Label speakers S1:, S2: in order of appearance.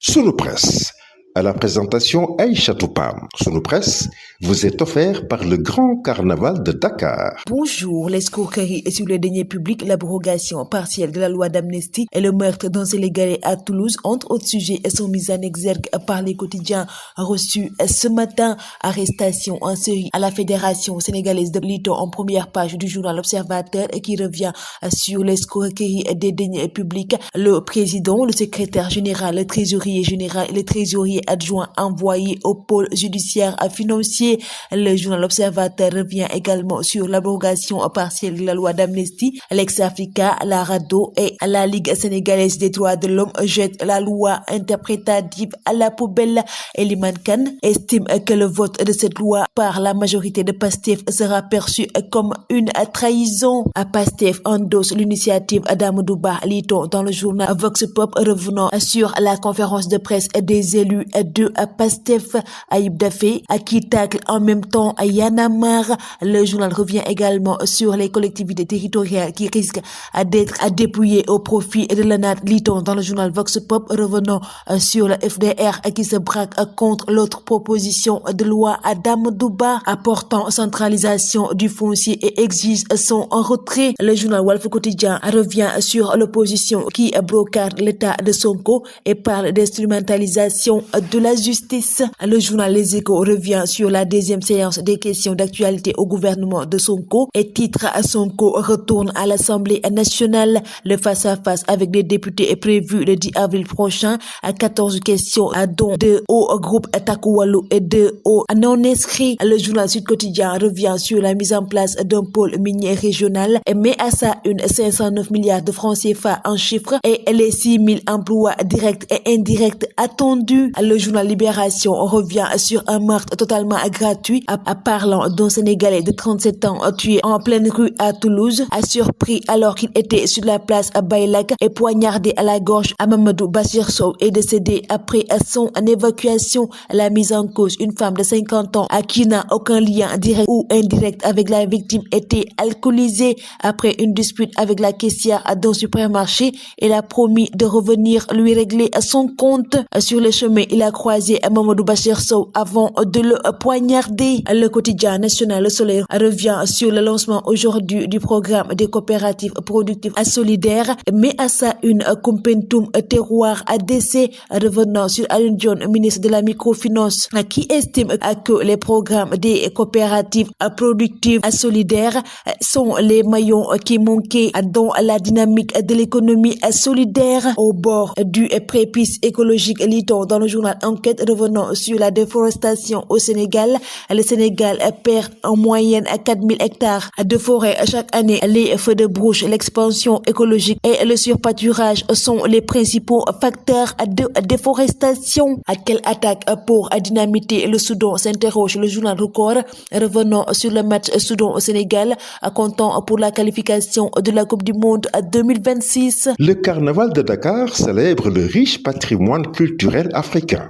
S1: Sunu Presse, à la présentation Aïcha Toupam. Sunu Presse vous est offert par le Grand Carnaval de Dakar.
S2: Bonjour, l'escroquerie sur les deniers publics, l'abrogation partielle de la loi d'amnistie et le meurtre d'un Sénégalais à Toulouse, entre autres sujets, sont mis en exergue par les quotidiens reçus ce matin. Arrestation en série à la Fédération sénégalaise de lutte en première page du journal L'Observateur qui revient sur l'escroquerie des deniers publics. Le président, le secrétaire général, le trésorier général et le trésorier adjoint envoyés au pôle judiciaire financier. Le journal L'Observateur revient également sur l'abrogation partielle de la loi d'amnistie. L'ex-Africa, la RADDHO et la Ligue sénégalaise des droits de l'homme jettent la loi interprétative à la poubelle. Eliman Kane estime que le vote de cette loi par la majorité de PASTEF sera perçu comme une trahison. PASTEF endosse l'initiative d'Amadou Ba, lit-on dans le journal Vox Pop, revenant sur la conférence de presse des élus de PASTEF. Ayib Daffé qui tacle en même temps Y'en a marre. Le journal revient également sur les collectivités territoriales qui risquent d'être dépouillées au profit de l'ANAT, lit-on dans le journal Vox Pop, revenant sur le FDR qui se braque contre l'autre proposition de loi d'Amadou Ba apportant centralisation du foncier et exige son retrait. Le journal Walf Quotidien revient sur l'opposition qui brocarde l'état de Sonko et parle d'instrumentalisation de la justice. Le journal Les Échos revient sur la deuxième séance des questions d'actualité au gouvernement de Sonko et titre Sonko retourne à l'Assemblée nationale. Le face-à-face avec les députés est prévu le 10 avril prochain à 14 questions dont 2 au groupe Takku Wallu et 2 au non-inscrits. Le journal Sud Quotidien revient sur la mise en place d'un pôle minier régional et met à ça une 509 milliards de francs CFA en chiffres et les 6000 emplois directs et indirects attendus. Le journal Libération revient sur un meurtre totalement gratuit parlant d'un Sénégalais de 37 ans tué en pleine rue à Toulouse, surpris alors qu'il était sur la place à Baïlak et poignardé à la gorge. Mamadou Bachir Sow est décédé après son évacuation. La mise en cause, une femme de 50 ans qui n'a aucun lien direct ou indirect avec la victime, était alcoolisée après une dispute avec la caissière d'un supermarché. Elle a promis de revenir lui régler son compte. Sur le chemin, il a croisé Mamadou Bachir Sow avant de le poignarder. Le quotidien national Le Soleil revient sur le lancement aujourd'hui du programme des coopératives productives solidaires, mais à ça une Koumpentoum terroir ADC, revenant sur Alioune Dione, ministre de la microfinance, qui estime que les programmes des coopératives productives solidaires sont les maillons qui manquaient dans la dynamique de l'économie solidaire au bord du précipice écologique, lit-on dans le journal Enquête, revenant sur la déforestation au Sénégal. Le Sénégal perd en moyenne 4000 hectares de forêt chaque année. Les feux de brousse, l'expansion écologique et le surpâturage sont les principaux facteurs de déforestation. À quelle attaque pour dynamiter le Soudan, s'interroge le journal Record, revenant sur le match Soudan au Sénégal, comptant pour la qualification de la Coupe du Monde 2026.
S1: Le Carnaval de Dakar célèbre le riche patrimoine culturel africain.